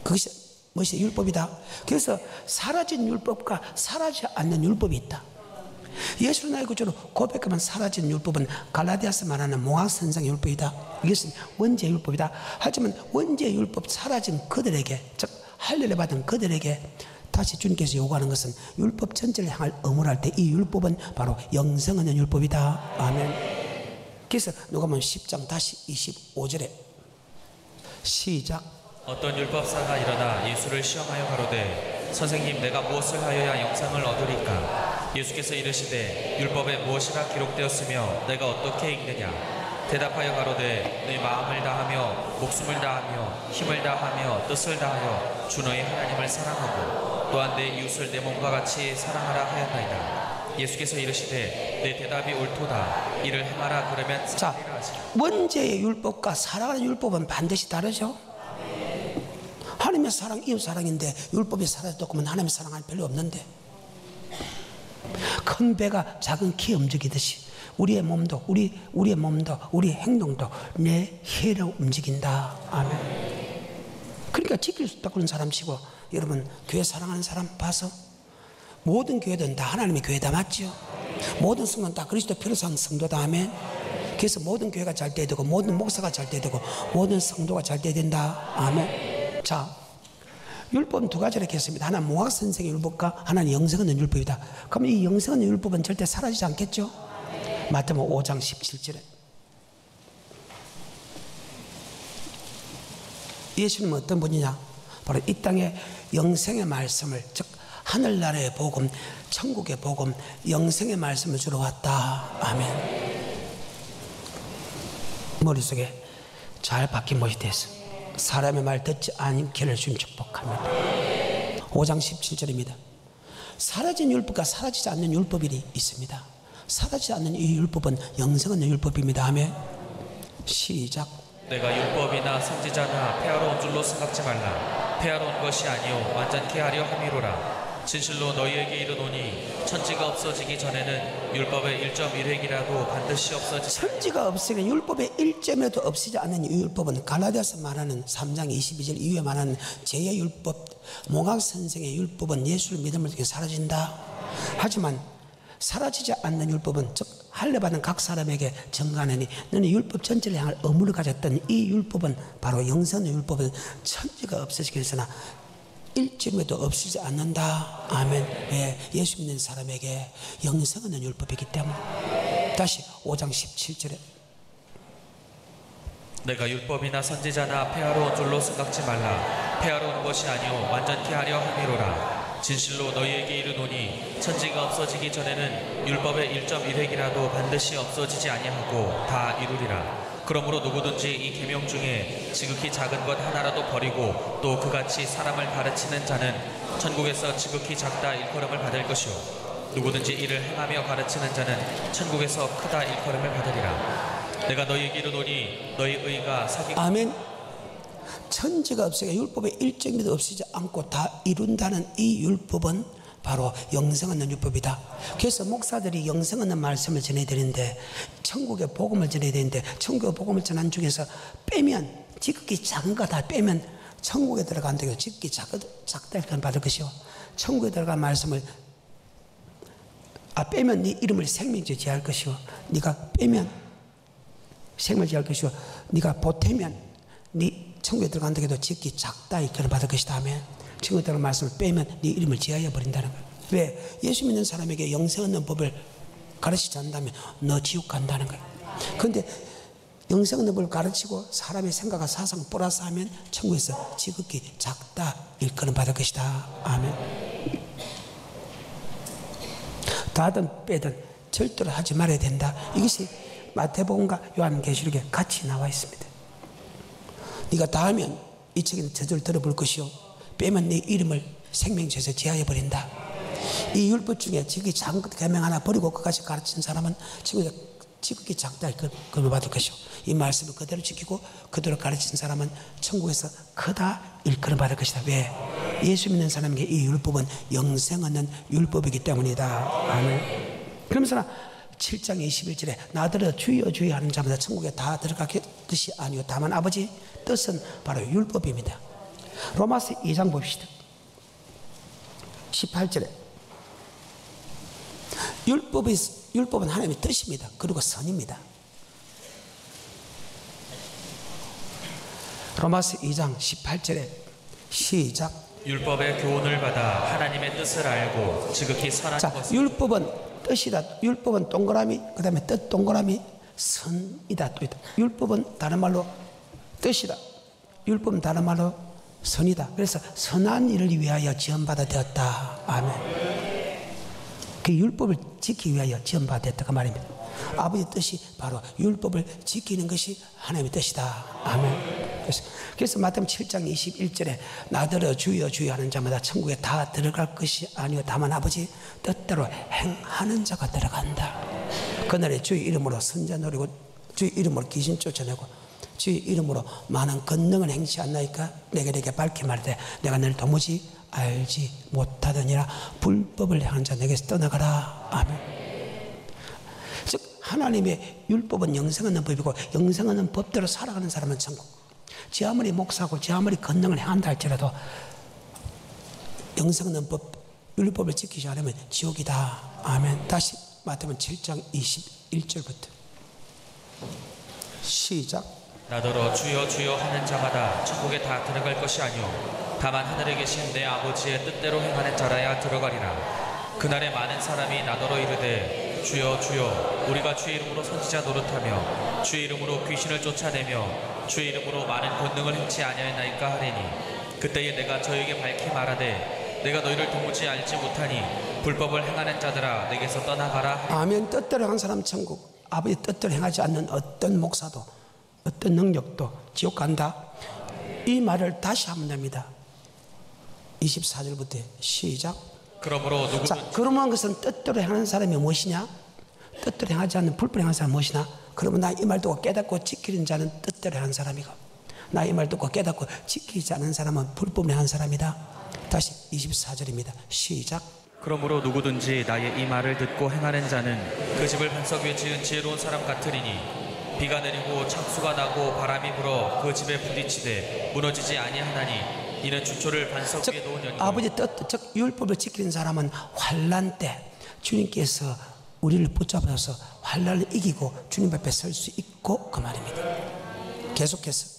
그것이 무엇이 율법이다. 그래서 사라진 율법과 사라지지 않는 율법이 있다. 예수를 나의 구주로 고백하면 사라진 율법은 갈라디아서 말하는 몽학선상의 율법이다. 이것은 원죄 율법이다. 하지만 원죄 율법 사라진 그들에게, 즉 할례를 받은 그들에게 다시 주님께서 요구하는 것은 율법 전체를 향할 의무를 할 때 이 율법은 바로 영생 얻는 율법이다. 아멘. 그래서 누가복음 10장 다시 25절에 시작. 어떤 율법사가 일어나 예수를 시험하여 가로되 선생님 내가 무엇을 하여야 영생을 얻으리까. 예수께서 이르시되 율법에 무엇이라 기록되었으며 내가 어떻게 읽느냐. 대답하여 가로되 내 마음을 다하며 목숨을 다하며 힘을 다하며 뜻을 다하여 주 너의 하나님을 사랑하고 또한 내 이웃을 내 몸과 같이 사랑하라 하였나이다. 예수께서 이르시되 내 대답이 옳도다. 이를 행하라 그러면 살리라 하시라. 원죄의 율법과 살아가는 율법은 반드시 다르죠. 하나님의 사랑, 이웃 사랑인데 율법이 사라졌다고 하면 하나님의 사랑할 필요 없는데 큰 배가 작은 키 움직이듯이 우리의 몸도 우리의 몸도 우리의 행동도 내 혀로 움직인다. 아멘. 그러니까 지킬 수 없다고 그런 사람 치고 여러분 교회 사랑하는 사람 봐서 모든 교회들은 다 하나님의 교회다. 맞죠? 모든 성도는 다 그리스도 피로 산 성도다. 아멘. 그래서 모든 교회가 잘 돼야 되고 모든 목사가 잘 돼야 되고 모든 성도가 잘 돼야 된다. 아멘. 자, 율법은 두 가지로 했습니다. 하나는 몽학선생의 율법과 하나는 영생 얻는 율법이다. 그럼 이 영생 얻는 율법은 절대 사라지지 않겠죠? 마태복음 5장 17절에 예수님은 어떤 분이냐? 바로 이 땅에 영생의 말씀을, 즉 하늘나라의 복음, 천국의 복음, 영생의 말씀을 주러 왔다. 아멘. 머릿속에 잘 박힌 못이 됐어. 사람의 말 듣지 않기를 주님 축복합니다. 5장 17절입니다. 사라진 율법과 사라지지 않는 율법이 있습니다. 사라지지 않는 이 율법은 영생 얻는 율법입니다. 아멘. 시작. 내가 율법이나 선지자나 폐하러 온 줄로 생각지 말라. 폐하러 온 것이 아니요 완전케 하려 함이로라. 진실로 너희에게 이르노니 천지가 없어지기 전에는 율법의 1.1획이라도 반드시 없어지지. 천지가 없으면 율법의 1점에도 없어지지 않는 이 율법은 갈라디아서 말하는 3장 22절 이후에 말하는 제의 율법, 몽학 선생의 율법은 예수를 믿음을 통해 사라진다. 하지만 사라지지 않는 율법은 즉 할례받은 각 사람에게 증거하느니 너는 율법 전체를 향할 의무를 가졌던 이 율법은 바로 영생의 율법은 천지가 없어지기 전에 1점에도 없어지지 않는다. 아멘. 왜? 예수 믿는 사람에게 영생은 율법이기 때문에. 다시 5장 17절에 내가 율법이나 선지자나 폐하러 온 줄로 생각지 말라. 폐하러 온 것이 아니오 완전케 하려 함이로라. 진실로 너희에게 이르노니 천지가 없어지기 전에는 율법의 1.1획이라도 반드시 없어지지 아니하고 다 이루리라. 그러므로 누구든지 이 계명 중에 지극히 작은 것 하나라도 버리고 또 그같이 사람을 가르치는 자는 천국에서 지극히 작다 일컬음을 받을 것이요 누구든지 이를 행하며 가르치는 자는 천국에서 크다 일컬음을 받으리라. 내가 너희에게 이르노니 너희 의가 사기고. 아멘. 천지가 없으니까 율법의 1점에도 없어지지 않고 다 이룬다는 이 율법은 바로 영생 얻는 율법이다. 그래서 목사들이 영생 얻는 말씀을 전해야 되는데 천국의 복음을 전해야 되는데 천국의 복음을 전한 중에서 빼면 지극히 작은 거 다 빼면 천국에 들어간다. 지극히 작다 이렇게 받을 것이요 천국에 들어간 말씀을 빼면 네 이름을 생명지에 지할 것이요 네가 빼면 생명을 지할 것이요 네가 보태면 네 천국에 들어간다 해도 지극히 작다 이렇게 받을 것이다 하면 천국에 들어간 말씀을 빼면 네 이름을 지하여 버린다는 거예요. 왜? 예수 믿는 사람에게 영생 얻는 법을 가르치지 않는다면 너 지옥 간다는 거예요. 그런데 영생 얻는 법을 가르치고 사람의 생각과 사상 플러스 하면 천국에서 지극히 작다 일컬음 받을 것이다. 아멘. 다든 빼든 절대로 하지 말아야 된다. 이것이 마태복음과 요한계시록에 같이 나와 있습니다. 네가 다 하면 이 책에는 저절로 들어볼 것이요 빼면 네 이름을 생명지에서 제하여 버린다. 이 율법 중에 지극히 작은 것 계명 하나 버리고 그까지 가르치는 사람은 지극히 작다 그걸 받을 것이요 이 말씀을 그대로 지키고 그대로 가르치는 사람은 천국에서 크다 일컬음 받을 것이다. 왜? 예수 믿는 사람에게 이 율법은 영생 얻는 율법이기 때문이다. 아멘. 그러면서 7장 21절에 나더러 주여 주여 하는 자마다 천국에 다 들어가게 뜻이 아니요 다만 아버지 뜻은 바로 율법입니다. 로마서 2장 봅시다. 18절에 율법은 하나님의 뜻입니다. 그리고 선입니다. 로마서 2장 18절에 시작. 율법의 교훈을 받아 하나님의 뜻을 알고 지극히 선한 것을. 율법은 뜻이다. 율법은 동그라미 그 다음에 뜻 동그라미 선이다 또 있다. 율법은 다른 말로 뜻이다. 율법은 다른 말로 선이다. 그래서 선한 일을 위하여 지원받아 되었다. 아멘. 그 율법을 지키기 위하여 지원받아 되었다 그 말입니다. 아버지 뜻이 바로 율법을 지키는 것이 하나님의 뜻이다. 아멘. 그래서 마태복음 7장 21절에 나더러 주여 주여 하는 자마다 천국에 다 들어갈 것이 아니요 다만 아버지 뜻대로 행하는 자가 들어간다. 그날에 주의 이름으로 선자 노리고 주의 이름으로 귀신 쫓아내고 주의 이름으로 많은 권능을 행치 않나이까 내게 밝히 말하되 내가 너를 도무지 알지 못하더니라. 불법을 행하는 자 내게서 떠나가라. 아멘. 즉 하나님의 율법은 영생 얻는 법이고 영생 얻는 법대로 살아가는 사람은 천국. 지 아무리 목사고 지 아무리 권능을 행한다 할지라도 영생 얻는 법 율법을 지키지 않으면 지옥이다. 아멘. 다시 마태복음 7장 21절부터 시작. 나더러 주여 주여 하는 자마다 천국에 다 들어갈 것이 아니오 다만 하늘에 계신 내 아버지의 뜻대로 행하는 자라야 들어가리라. 그날에 많은 사람이 나더러 이르되 주여 주여 우리가 주의 이름으로 선지자 노릇하며 주의 이름으로 귀신을 쫓아내며 주의 이름으로 많은 권능을 행치 아니하였나이까 하리니 그때에 내가 저에게 밝히 말하되 내가 너희를 도무지 알지 못하니 불법을 행하는 자들아 내게서 떠나가라 하리니. 아멘. 뜻대로 행한 사람 천국. 아버지 뜻대로 행하지 않는 어떤 목사도 어떤 능력도 지옥 간다. 이 말을 다시 하면 됩니다. 24절부터 시작. 그러므로 누구든 그러면 그것은 뜻대로 행하는 사람이 무엇이냐? 뜻대로 행하지 않는 불법을 행하는 사람이 무엇이냐? 그러면 나 이 말 듣고 깨닫고 지키는 자는 뜻대로 행하는 사람이고 나 이 말 듣고 깨닫고 지키지 않는 사람은 불법을 행하는 사람이다. 다시 24절입니다. 시작. 그러므로 누구든지 나의 이 말을 듣고 행하는 자는 그 집을 반석 위에 지은 지혜로운 사람 같으리니 비가 내리고 창수가 나고 바람이 불어 그 집에 부딪히되 무너지지 아니하나니 이는 주초를 반석 위에 놓은 연이고. 아버지 뜻, 즉 율법을 지키는 사람은 환난 때 주님께서 우리를 붙잡아서 환난을 이기고 주님 앞에 설 수 있고 그 말입니다. 계속해서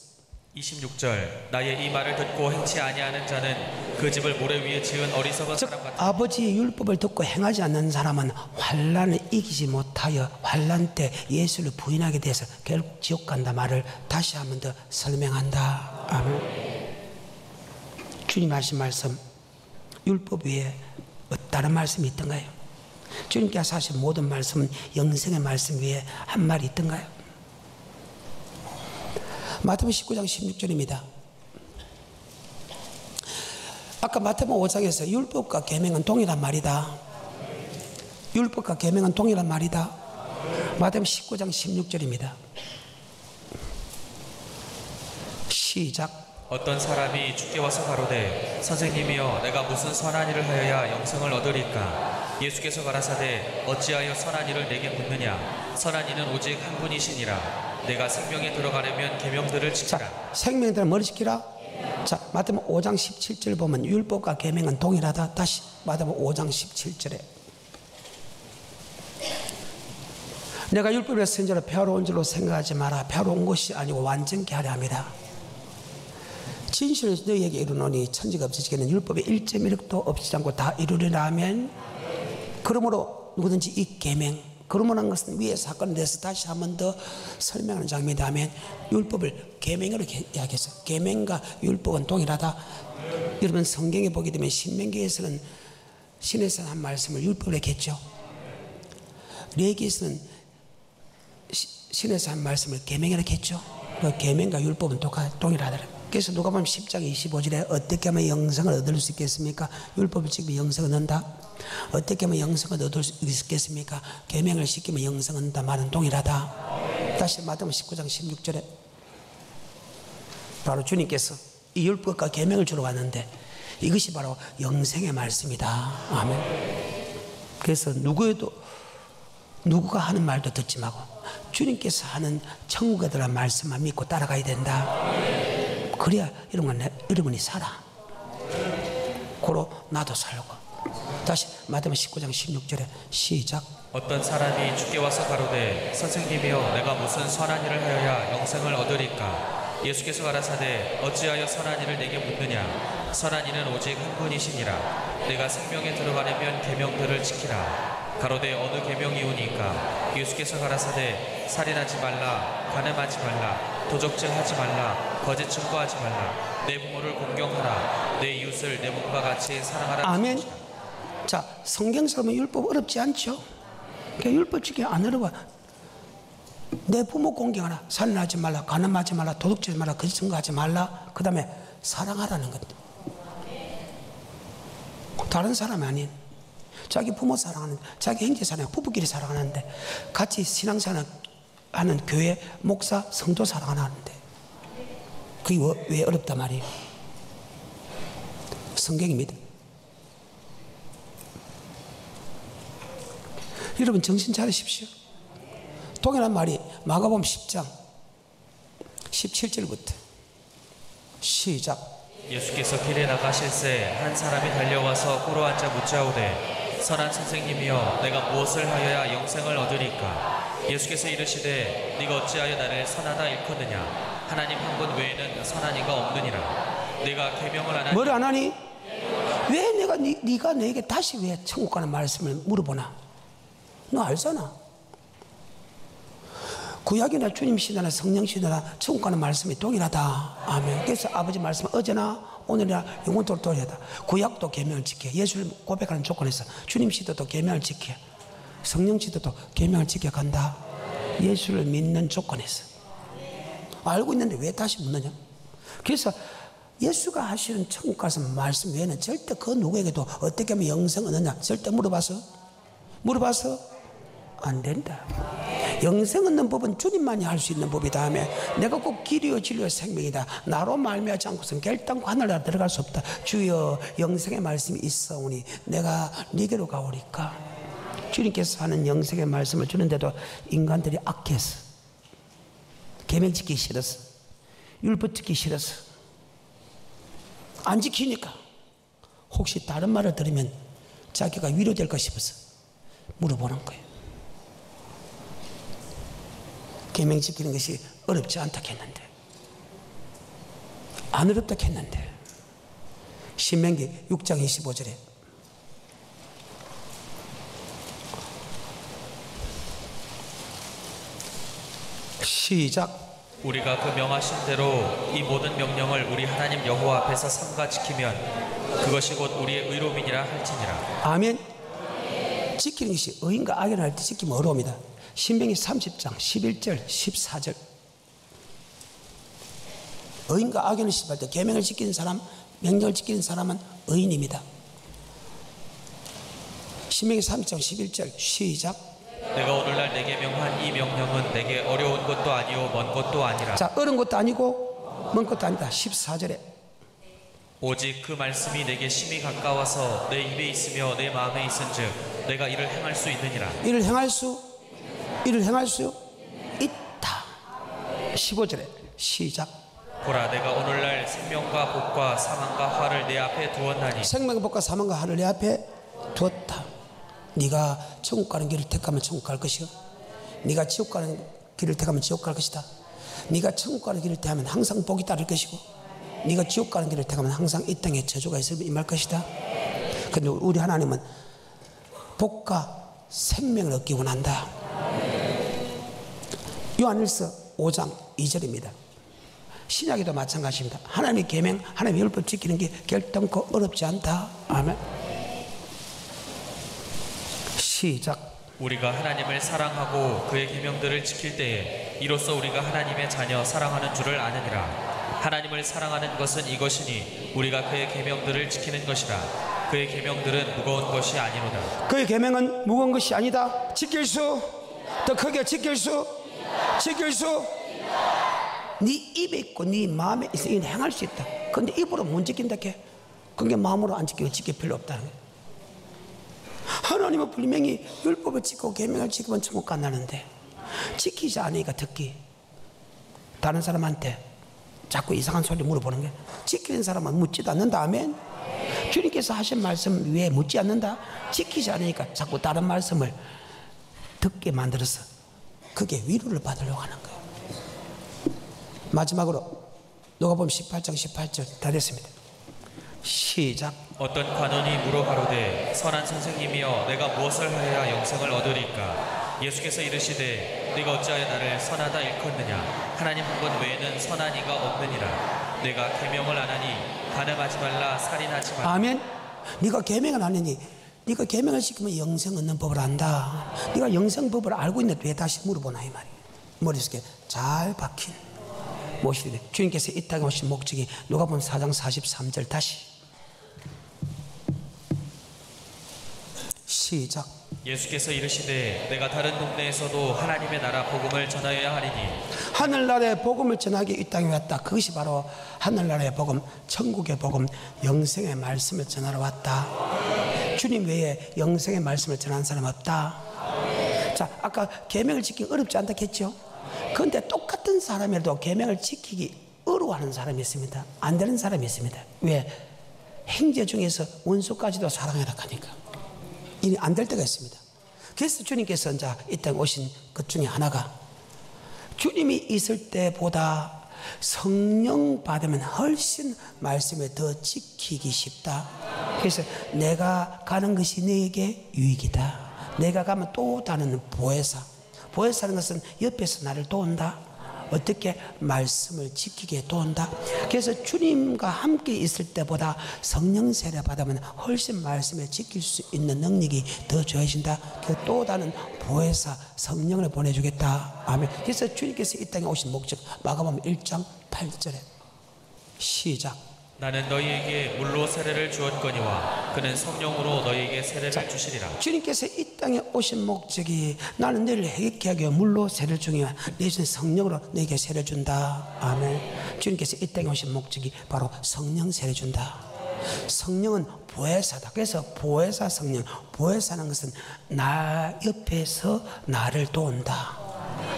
26절 나의 이 말을 듣고 행치 아니하는 자는 그 집을 모래 위에 지은 어리석은 즉 사람 같으니. 아버지의 율법을 듣고 행하지 않는 사람은 환난을 이기지 못하여 환난 때 예수를 부인하게 돼서 결국 지옥 간다 말을 다시 한 번 더 설명한다. 아멘. 주님 하신 말씀 율법 위에 다른 말씀이 있던가요? 주님께서 하신 모든 말씀은 영생의 말씀 위에 한 말이 있던가요? 마태복음 19장 16절입니다. 아까 마태복음 5장에서 율법과 계명은 동일한 말이다. 율법과 계명은 동일한 말이다. 마태복음 19장 16절입니다. 시작. 어떤 사람이 주께 와서 가로되 선생님이여 내가 무슨 선한 일을 하여야 영생을 얻으리까? 예수께서 가라사대 어찌하여 선한 일을 내게 묻느냐? 선한 이는 오직 한 분이시니라. 내가 생명에 들어가려면 계명들을 지키라. 자, 생명들을 뭘 지키라? 자, 마태복음 5장 17절 보면 율법과 계명은 동일하다. 다시 마태복음 5장 17절에 내가 율법을 쓴 자로 배워온 줄로 생각하지 마라. 배워온 것이 아니고 완전케 하려 함이라. 진실을 너희에게 이루노니 천지가 없어지기는 율법의 1.1도 없지 않고 다 이루리라 하면 그러므로 누구든지 이 계명 그러므로 것은 위에 사건에 대해서 다시 한 번 더 설명하는 장면이 하면 율법을 계명으로 이야기해서 계명과 율법은 동일하다. 여러분 성경에 보게 되면 신명기에서는 신에서 한 말씀을 율법으로 했겠죠. 레위기에서는 신에서 한 말씀을 계명으로 했겠죠. 그 계명과 율법은 동일하다. 그래서 누가 보면 10장 25절에 어떻게 하면 영생을 얻을 수 있겠습니까? 율법을 지키면 영생을 얻는다. 어떻게 하면 영생을 얻을 수 있겠습니까? 계명을 지키면 영생을 얻는다. 말은 동일하다. 다시 마태복음 19장 16절에 바로 주님께서 이 율법과 계명을 주러 왔는데 이것이 바로 영생의 말씀이다. 아멘. 그래서 누구가 하는 말도 듣지 말고 주님께서 하는 천국에 대한 말씀만 믿고 따라가야 된다. 그래야 여러분이 살아. 고로 나도 살고. 다시 마태복음 19장 16절에 시작. 어떤 사람이 주께 와서 가로되 선생님이여 내가 무슨 선한 일을 하여야 영생을 얻으리까? 예수께서 가라사대 어찌하여 선한 일을 내게 묻느냐? 선한 이는 오직 한 분이시니라. 내가 생명에 들어가려면 계명들을 지키라. 가로되 어느 계명이오니까? 예수께서 가라사대 살인하지 말라, 간음하지 말라, 도적질하지 말라, 거짓 증거하지 말라, 내 부모를 공경하라, 내 이웃을 내 몸과 같이 사랑하라. 아멘. 자, 성경처럼 율법 어렵지 않죠? 그러니까 율법 지키기 안 어려워. 내 부모 공경하라, 살인하지 말라, 간음하지 말라, 도둑질하지 말라, 거짓 증거하지 말라. 그 다음에 사랑하라는 것. 다른 사람이 아닌 자기 부모 사랑하는, 자기 형제 사랑하는, 부부끼리 사랑하는데 같이 신앙생활 하는 교회 목사 성도 사랑하는데 그게 왜 어렵단 말이에요? 성경입니다. 여러분 정신 차리십시오. 동일한 말이 마가복음 10장 17절부터 시작. 예수께서 길에 나가실새 한 사람이 달려와서 꿇어 앉아 묻자오되 선한 선생님이여 내가 무엇을 하여야 영생을 얻으리까? 예수께서 이르시되 네가 어찌하여 나를 선하다 일컫느냐? 하나님 한 분 외에는 선한 이가 없느니라. 내가 계명을 안 하니 뭘 안 하니? 왜 네가 내게 다시 왜 천국 가는 말씀을 물어보나? 너 알잖아. 구약이나 주님 시대나 성령 시대나 천국 가는 말씀이 동일하다. 아멘. 그래서 아버지 말씀은 어제나 오늘이나 영원토록 동일하다. 구약도 계명을 지켜. 예수를 고백하는 조건에서 주님 시대도 계명을 지켜. 성령 시대도 계명을 지켜간다. 예수를 믿는 조건에서. 알고 있는데 왜 다시 묻느냐? 그래서 예수가 하시는 천국 가서 말씀 외에는 절대 그 누구에게도 어떻게 하면 영생을 얻느냐 절대 물어봐서 안 된다. 영생 얻는 법은 주님만이 할 수 있는 법이다 하며 내가 꼭 길이요 진리요 생명이다. 나로 말미암지 않고서는 결단코 하늘나라 들어갈 수 없다. 주여 영생의 말씀이 있어오니 내가 네게로 가오리까. 주님께서 하는 영생의 말씀을 주는데도 인간들이 악해서, 계명 지키기 싫어서, 율법 지키기 싫어서, 안 지키니까 혹시 다른 말을 들으면 자기가 위로될까 싶어서 물어보는 거예요. 계명 지키는 것이 어렵지 않다 했는데, 안 어렵다 했는데, 신명기 6장 25절에 시작. 우리가 그 명하신 대로 이 모든 명령을 우리 하나님 여호와 앞에서 삼가 지키면 그것이 곧 우리의 의로움이니라 할지니라. 아멘. 지키는 것이 의인과 악인을 할 때 지키면 어려움이다. 신명기 30장 11절 14절. 의인과 악인을 심할 때 계명을 지키는 사람, 명령을 지키는 사람은 의인입니다. 신명기 30장 11절 시작. 내가 오늘날 내게 명한 이 명령은 내게 어려운 것도 아니요 먼 것도 아니라. 자, 어려운 것도 아니고 먼 것도 아니다. 14절에 오직 그 말씀이 내게 심히 가까워서 내 입에 있으며 내 마음에 있은즉 내가 이를 행할 수 있느니라. 이를 행할 수 있다. 15절에 시작. 보라, 내가 오늘날 생명과 복과 사망과 화를 내 앞에 두었나니. 생명과 복과 사망과 화를 내 앞에 두었다. 네가 천국 가는 길을 택하면 천국 갈 것이요, 네가 지옥 가는 길을 택하면 지옥 갈 것이다. 네가 천국 가는 길을 택하면 항상 복이 따를 것이고, 네가 지옥 가는 길을 택하면 항상 이 땅에 저주가 있을 임할 것이다. 그런데 우리 하나님은 복과 생명을 얻기 원한다. 요한일서 5장 2절입니다. 신약에도 마찬가지입니다. 하나님의 계명, 하나님의 율법 지키는 게 결단코 어렵지 않다. 아멘. 시작. 우리가 하나님을 사랑하고 그의 계명들을 지킬 때에 이로써 우리가 하나님의 자녀 사랑하는 줄을 아느니라. 하나님을 사랑하는 것은 이것이니 우리가 그의 계명들을 지키는 것이라. 그의 계명들은 무거운 것이 아니로다. 그의 계명은 무거운 것이 아니다. 지킬 수, 더 크게 지킬 수, 네 입에 있고 네 마음에 있어 행할 수 있다. 그런데 입으로 못 지킨다 해. 그게 마음으로 안 지키고 지킬 필요 없다는 거예요. 하나님은 분명히 율법을 지키고 계명을 지키면 천국 간다는데 지키지 않으니까 듣기. 다른 사람한테 자꾸 이상한 소리 물어보는 게, 지키는 사람은 묻지도 않는다. 아멘. 주님께서 하신 말씀 왜 묻지 않는다? 지키지 않으니까 자꾸 다른 말씀을 듣게 만들어서 그게 위로를 받으려고 하는 거예요. 마지막으로 누가복음 18장 18절 다 됐습니다. 시작. 어떤 관원이 물어 가로되 선한 선생님이여 내가 무엇을 하여야 영생을 얻으리까? 예수께서 이르시되 네가 어찌하여 나를 선하다 일컫느냐? 하나님 한 분 외에는 선한 이가 없느니라. 내가 계명을 안 하니 간음하지 말라, 살인하지 말라. 아멘. 네가 계명을 안 하니, 네가 계명을 지키면 영생 얻는 법을 안다. 네가 영생법을 알고 있는데 왜 다시 물어보나 이 말이에요. 머릿속에 잘 박힌 모시되 주님께서 이 땅에 오신 목적이 누가복음 4장 43절 다시 시작. 예수께서 이르시되 내가 다른 동네에서도 하나님의 나라 복음을 전하여야 하리니. 하늘나라의 복음을 전하기 이 땅에 왔다. 그것이 바로 하늘나라의 복음, 천국의 복음, 영생의 말씀을 전하러 왔다. 주님 외에 영생의 말씀을 전하는 사람 없다. 자, 아까 계명을 지키기 어렵지 않다 했죠. 그런데 똑같은 사람이라도 계명을 지키기 어려워하는 사람이 있습니다. 안 되는 사람이 있습니다. 왜? 행제 중에서 원수까지도 사랑해라 하니까 이게 안 될 때가 있습니다. 그래서 주님께서 이제 이 땅에 오신 것 중에 하나가, 주님이 있을 때보다 성령 받으면 훨씬 말씀을 더 지키기 쉽다. 그래서 내가 가는 것이 너에게 유익이다. 내가 가면 또 다른 보혜사. 보혜사라는 것은 옆에서 나를 도운다. 어떻게? 말씀을 지키게 도운다. 그래서 주님과 함께 있을 때보다 성령 세례 받으면 훨씬 말씀을 지킬 수 있는 능력이 더 좋아진다. 그래서 또 다른 보혜사 성령을 보내주겠다. 아멘. 그래서 주님께서 이 땅에 오신 목적, 마가복음 1장 8절에 시작. 나는 너희에게 물로 세례를 주었거니와 그는 성령으로 너희에게 세례를 주시리라. 주님께서 이 땅에 오신 목적이 나는 너희를 해게 하기 위해 물로 세례를 주기와 내 주신 성령으로 너희에게 세례를 준다. 아멘. 주님께서 이 땅에 오신 목적이 바로 성령 세례 준다. 성령은 보혜사다. 그래서 보혜사 성령, 보혜사는 것은 나 옆에서 나를 도운다.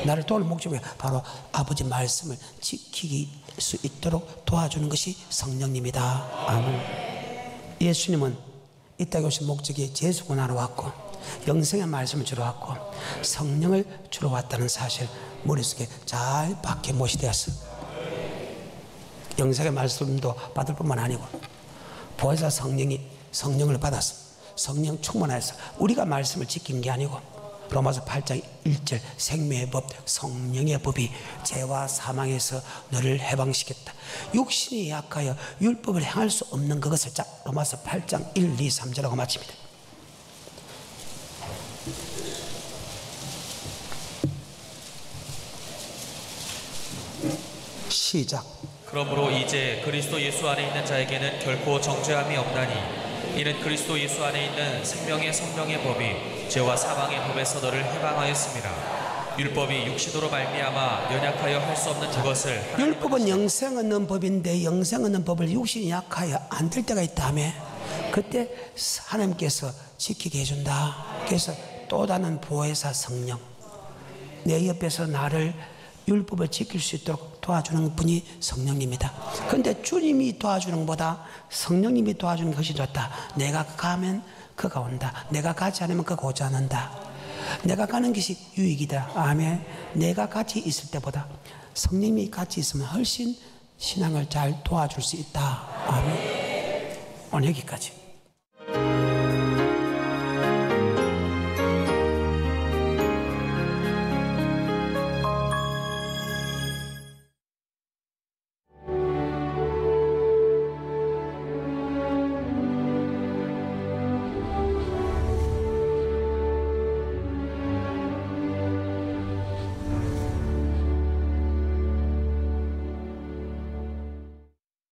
나를 도우는 목적이 바로 아버지 말씀을 지키기 수 있도록 도와주는 것이 성령님이다. 아멘. 예수님은 이 땅에 오신 목적이 죄수고나로 왔고 영생의 말씀을 주러 왔고 성령을 주러 왔다는 사실 머릿속에 잘 박혀 못이 되었어. 영생의 말씀도 받을 뿐만 아니고 보혜사 성령을 받았어. 성령 충만해서 우리가 말씀을 지킨 게 아니고 로마서 8장 1절 생명의 법, 성령의 법이 죄와 사망에서 너를 해방시켰다. 육신이 약하여 율법을 행할 수 없는 그것을 로마서 8장 1, 2, 3절하고 마칩니다. 시작. 그러므로 이제 그리스도 예수 안에 있는 자에게는 결코 정죄함이 없나니 이는 그리스도 예수 안에 있는 생명의 성령의 법이 죄와 사망의 법에서 너를 해방하였습니다. 율법이 육신으로 말미암아 연약하여 할 수 없는 그것을 율법은 영생 얻는 법인데 영생 얻는 법을 육신이 약하여 안 될 때가 있다며 그때 하나님께서 지키게 해준다. 그래서 또 다른 보혜사 성령 내 옆에서 나를 율법을 지킬 수 있도록 도와주는 분이 성령님이다. 그런데 주님이 도와주는 것보다 성령님이 도와주는 것이 좋다. 내가 가면 그가 온다. 내가 가지 않으면 그가 오지 않는다. 내가 가는 것이 유익이다. 아멘. 내가 같이 있을 때보다 성령님이 같이 있으면 훨씬 신앙을 잘 도와줄 수 있다. 아멘. 오늘 여기까지.